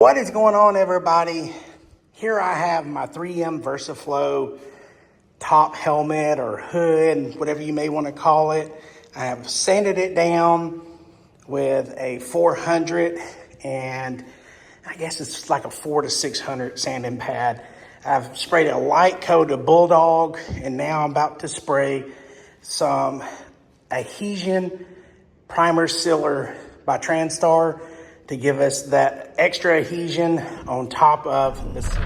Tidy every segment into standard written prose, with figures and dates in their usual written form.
What is going on, everybody? Here I have my 3M VersaFlo top helmet or hood, whatever you may want to call it. I have sanded it down with a 400 and I guess it's like a 400 to 600 sanding pad. I've sprayed a light coat of BullDog, and now I'm about to spray some Adhesion Primer Sealer by Transtar to give us that extra adhesion on top of the sealer.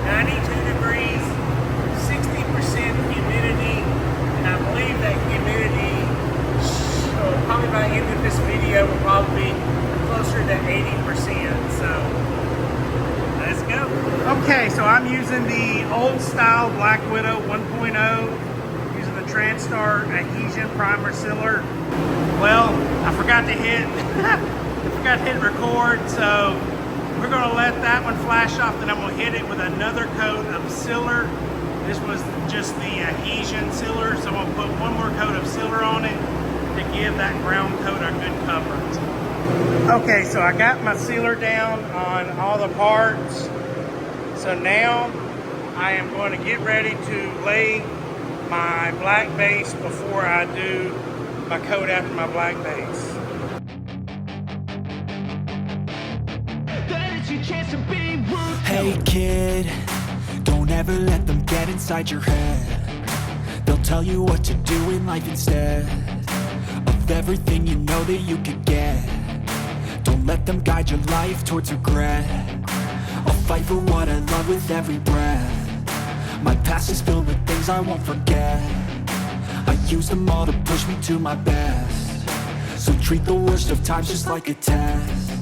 92 degrees, 60% humidity, and I believe that humidity, probably by the end of this video, will probably be closer to 80%, so let's go. Okay, so I'm using the old style Black Widow 1.0, using the Transtar Adhesion Primer Sealer. Well, I forgot to hit record, so we're gonna let that one flash off, then I'm gonna hit it with another coat of sealer. This was just the adhesion sealer, so I'm gonna put one more coat of sealer on it to give that ground coat a good coverage. Okay, so I got my sealer down on all the parts. So now I am going to get ready to lay my black base before I do my coat after my black base. Hey kid, don't ever let them get inside your head. They'll tell you what to do in life instead of everything you know that you could get. Don't let them guide your life towards regret. I'll fight for what I love with every breath. My past is filled with things I won't forget. I use them all to push me to my best. So treat the worst of times just like a test.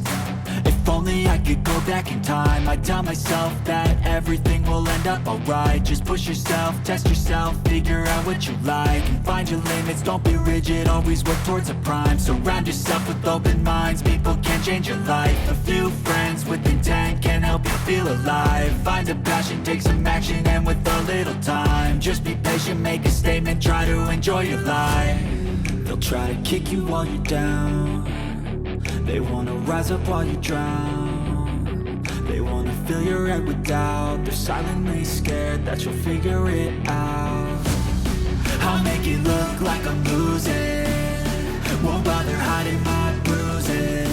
If only I could go back in time, I'd tell myself that everything will end up alright. Just push yourself, test yourself, figure out what you like, and find your limits, don't be rigid, always work towards a prime. Surround yourself with open minds, people can change your life. A few friends with intent can help you feel alive. Find a passion, take some action, and with a little time, just be patient, make a statement, try to enjoy your life. They'll try to kick you while you're down. They wanna rise up while you drown. They wanna fill your head with doubt. They're silently scared that you'll figure it out. I'll make it look like I'm losing, won't bother hiding my bruises.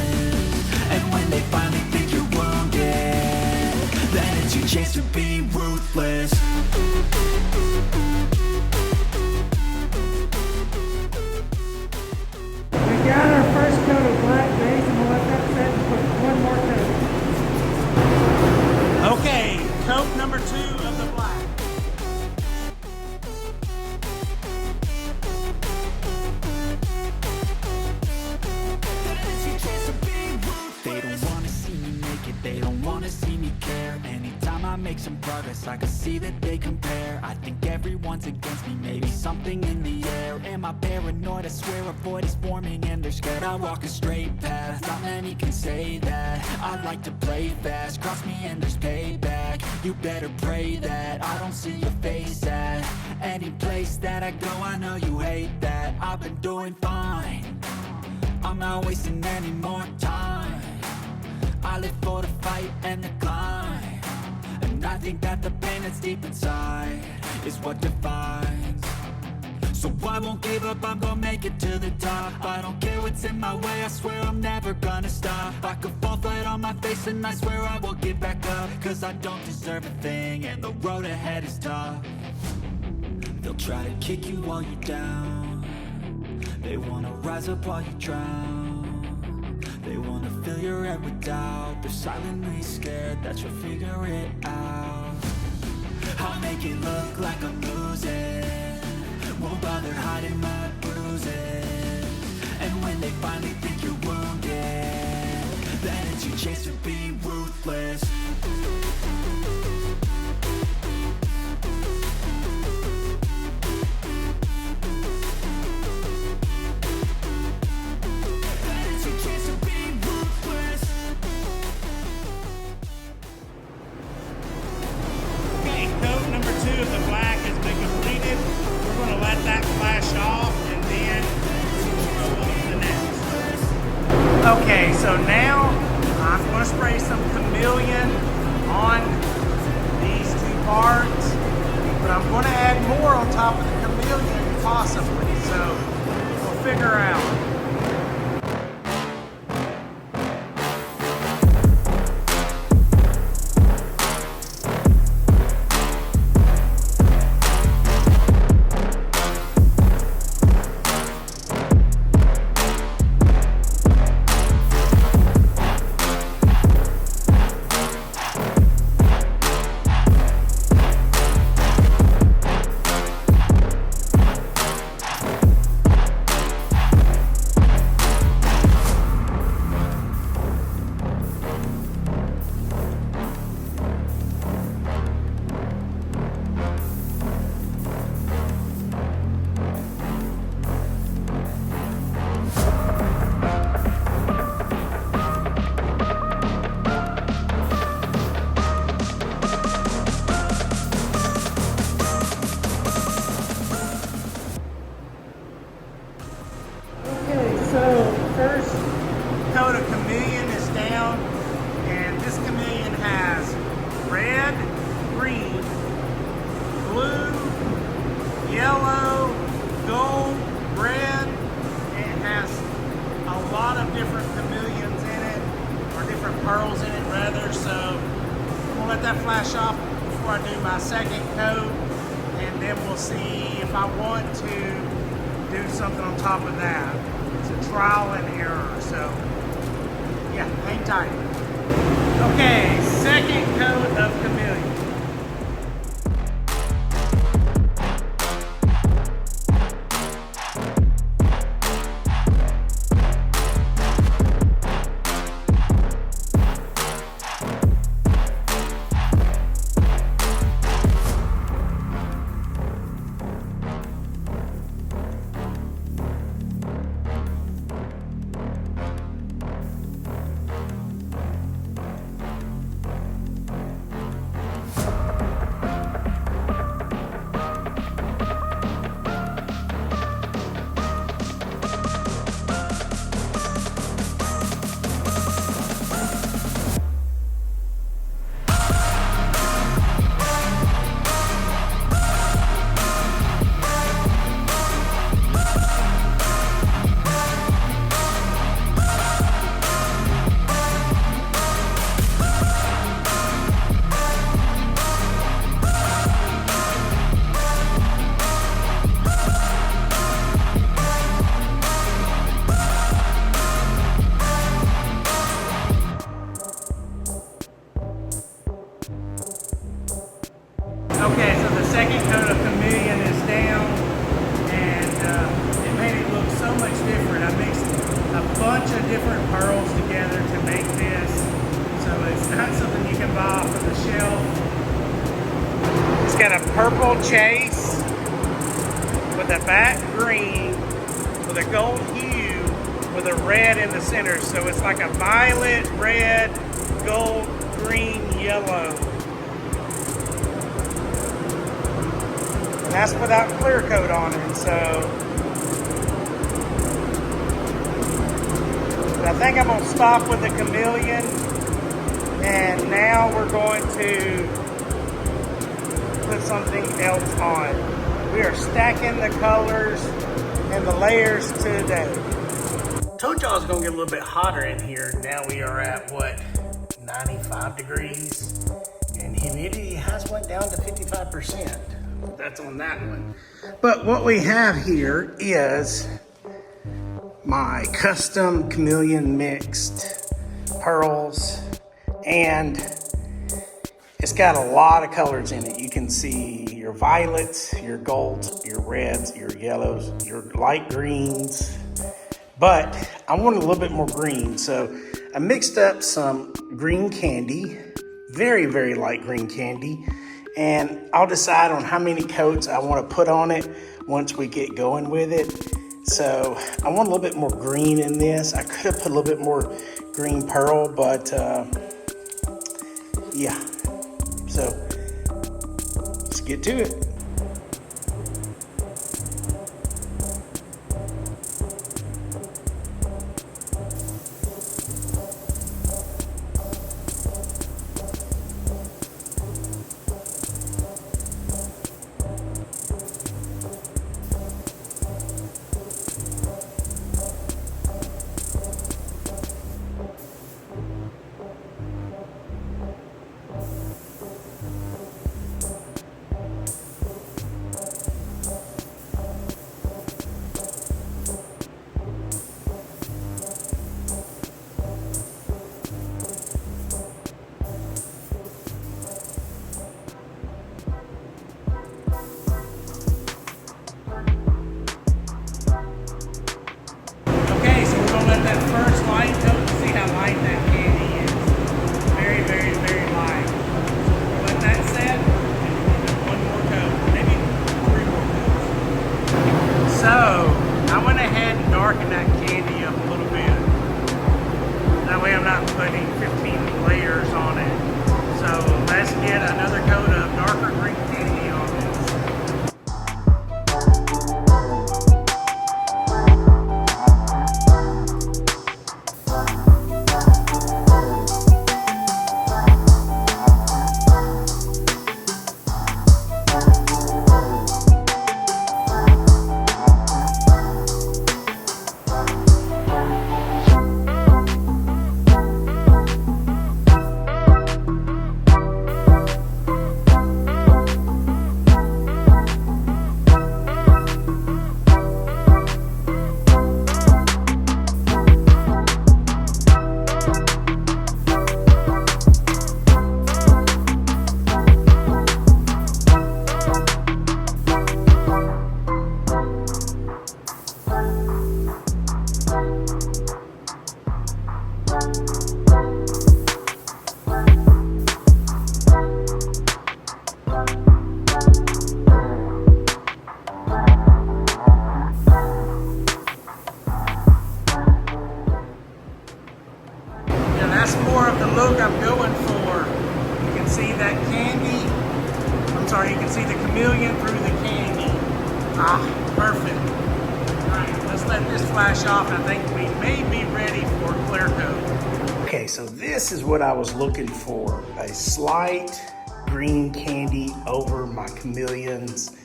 And when they finally think you're wounded, then it's your chance to be ruthless. We got our first coat of black base, and we'll let that set and put one more coat. Okay, coat number 2 of the black. They don't wanna see me make it, they don't wanna see me care. Anytime I make some progress, I can see that they compare. I think everyone's against me, maybe something in the air. Am I paranoid? I swear a void is forming and they're scared I walk a straight path. Not many can say that. I like to play fast, cross me and there's payback. You better pray that I don't see your face at any place that I go. I know you hate that. I've been doing fine, I'm not wasting any more time. I live for the fight and the climb, and I think that the pain that's deep inside is what defines. So I won't give up, I'm gonna make it to the top. I don't care what's in my way, I swear I'm never gonna stop. I could fall flat on my face and I swear I will get back up, cause I don't deserve a thing and the road ahead is tough. They'll try to kick you while you're down. They wanna rise up while you drown. They wanna fill your head with doubt. They're silently scared that you'll figure it out. I'll make it look like I'm losing, won't bother hiding my bruises. And when they finally think you're wounded, then it's your chance to be ruthless. Okay, coat number 2 of the black has been completed. We're Okay, so now I'm going to spray some chameleon on these two parts, but I'm going to add more on top of the chameleon possibly, so we'll figure out. First coat of chameleon is down, and this chameleon has red, green, blue, yellow, gold, red, and it has a lot of different chameleons in it, or different pearls in it rather, so I'm gonna let that flash off before I do my second coat, and then we'll see if I want to do something on top of that. It's a trial and error, so yeah, hang tight. Okay, second coat of chameleon. Okay, so the second coat of chameleon is down, and it made it look so much different. I mixed a bunch of different pearls together to make this, so it's not something you can buy off of the shelf. It's got a purple chase with a back green with a gold hue with a red in the center, so it's like a violet, red, gold, green, yellow. And that's without clear coat on it, so I think I'm gonna stop with the chameleon, and now we're going to put something else on. We are stacking the colors and the layers today. Told y'all it's gonna get a little bit hotter in here. Now we are at what, 95 degrees, and humidity has went down to 55%. That's on that one. But what we have here is my custom chameleon mixed pearls, and it's got a lot of colors in it. You can see your violets, your golds, your reds, your yellows, your light greens, but I want a little bit more green. So I mixed up some green candy, very, very light green candy, and I'll decide on how many coats I want to put on it once we get going with it. So I want a little bit more green in this. I could have put a little bit more green pearl, but yeah. So let's get to it. So I went ahead and darkened that candy up a little bit. That way I'm not putting 15 layers on it. So let's get another coat of darker green candy on this. That's more of the look I'm going for. You can see that candy. I'm sorry, you can see the chameleon through the candy. Ah, perfect. All right, let's let this flash off. I think we may be ready for clear coat. Okay, so this is what I was looking for. A slight green candy over my chameleons.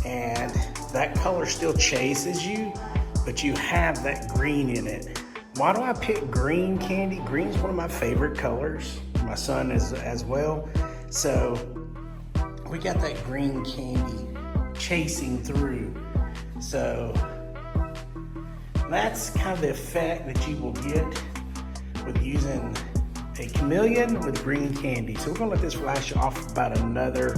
And that color still chases you, but you have that green in it. Why do I pick green candy? Green's one of my favorite colors. My son is as well. So we got that green candy chasing through. So that's kind of the effect that you will get with using a chameleon with green candy. So we're gonna let this flash off about another,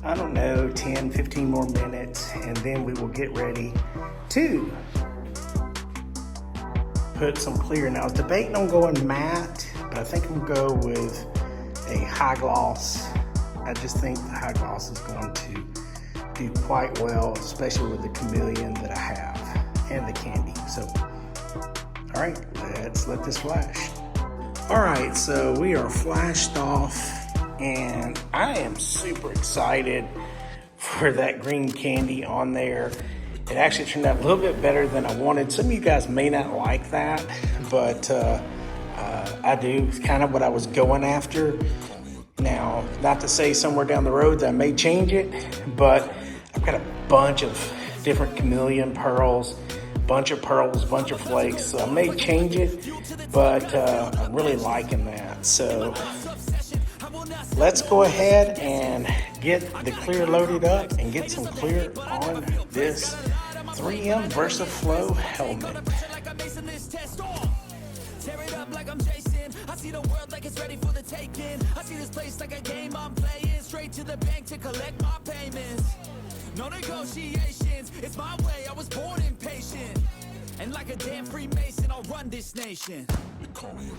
I don't know, 10, 15 more minutes, and then we will get ready to put some clear. Now I was debating on going matte, but I think I'm gonna go with a high gloss. I just think the high gloss is going to do quite well, especially with the chameleon that I have and the candy. So, all right, let's let this flash. All right, so we are flashed off, and I am super excited for that green candy on there. It actually turned out a little bit better than I wanted. Some of you guys may not like that, but I do. It's kind of what I was going after. Now, not to say somewhere down the road that I may change it, but I've got a bunch of different chameleon pearls, bunch of pearls, bunch of flakes. So I may change it, but I'm really liking that. So let's go ahead and get the clear loaded up and get some clear on this 3M VersaFlo Helmet. Tear it up like I'm Jason. I see the world like it's ready for the taking. I see this place like a game I'm playing. Straight to the bank to collect my payments. No negotiations, it's my way. I was born impatient. And like a damn Freemason, I'll run this nation. You call me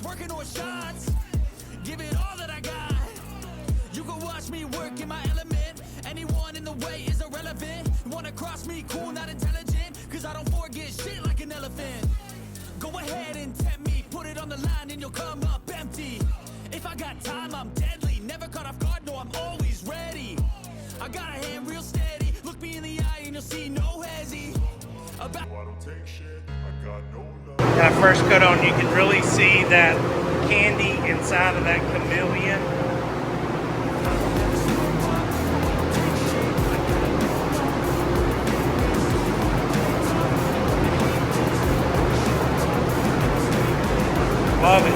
working or shots, give it all that I got. You can watch me work in my element. Anyone in the way is irrelevant. You wanna cross me, cool, not intelligent, cause I don't forget shit like an elephant. Go ahead and tempt me, put it on the line and you'll come up empty. If I got time, I'm deadly, never caught off guard, no, I'm always ready. I got a hand real steady, look me in the eye and you'll see no hezzy. About I don't take shit, I got no love. That first coat on, you can really see that candy inside of that chameleon. Love it.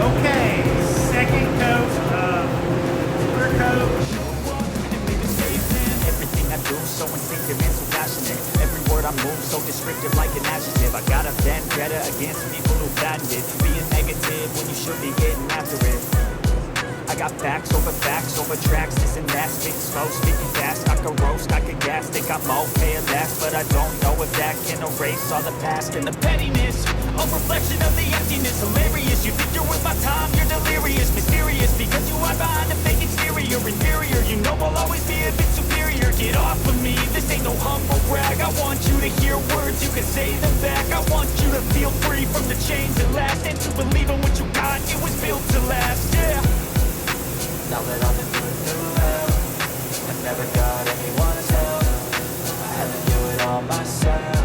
Okay, second coat of clear coat. Everything I do so instinctive and so passionate. Every word I move so descriptive like an adjective. I got a vendetta against people who patented being negative. should be getting after it. I got facts over tracks, this and that, spitting slow, spitting fast. I could roast, I could gas, think I'm okay at last, but I don't know if that can erase all the past. And the pettiness, a reflection of the emptiness, hilarious. You think you're worth my time, you're delirious, mysterious, because you hide behind a fake exterior, inferior. You know I'll always be a bit superior. Get off of me, this ain't no humble brag. I want you to hear words, you can say them back. I want you to feel free from the chains that last, and to believe in what you got, it was built to last, yeah. Now that I've been through hell, I never got anyone's help. I had to do it all myself.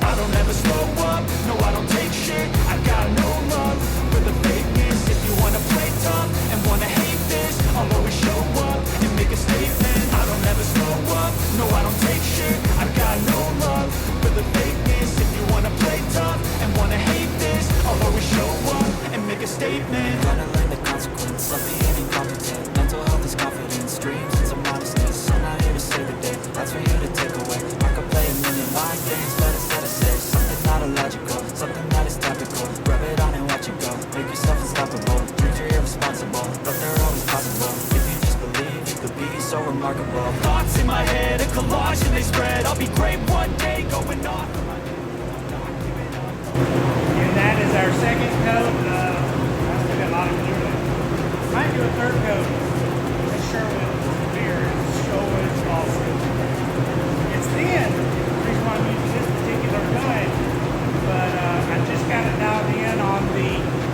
I don't ever slow up, no I don't take shit. I got no love for the fakeness. If you wanna play tough and wanna hate this, I'll always show up and make a statement. I don't ever slow up, no I don't take shit. I got no love for the fakeness. If you wanna play tough and wanna hate this, I'll always show up and make a statement. Gotta learn the consequence of being incompetent. Mental health is confidence, dreams and some modestness. I'm not here to save the day, that's for you to take away. I could play a million mind games, but instead I say something not illogical, something that is topical. Rub it on and watch it go, make yourself unstoppable. Dreams are irresponsible, but they're always possible. If you just believe, you could be so remarkable. Thoughts in my head, a collage and they spread. I'll be great one day, going off. And that is our second coat. I still got a lot of glue in it. Might do a third coat. This Sherwood beer is Sherwood's lawsuit. It's thin. The reason why I'm using this particular gun, but I just got it dialed in on the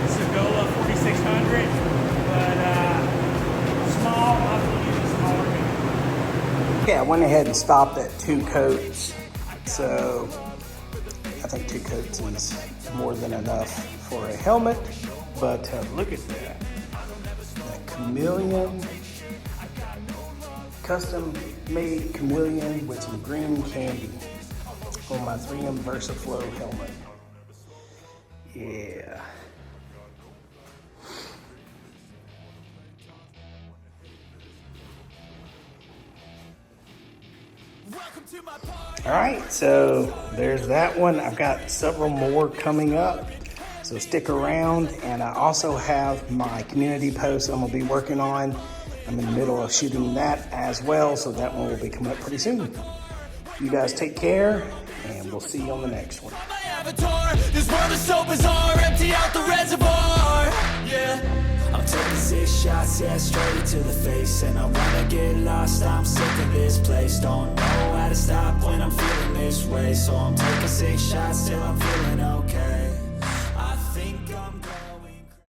Sagola 4600. But small, I will use a smaller gun. Okay, I went ahead and stopped at 2 coats. So I think 2 coats is more than enough for a helmet. But look at that. That chameleon, custom made chameleon with some green candy on my 3M VersaFlo helmet. Yeah. All right, so there's that one. I've got several more coming up, so stick around. And I also have my community post I'm gonna be working on. I'm in the middle of shooting that as well, so that one will be coming up pretty soon. You guys take care, and we'll see you on the next one. My avatar, this world is so bizarre, empty out the reservoir, yeah. I'm taking 6 shots, yeah, straight to the face. And I wanna get lost, I'm sick of this place. Don't know how to stop when I'm feeling this way. So I'm taking 6 shots till I'm feeling okay.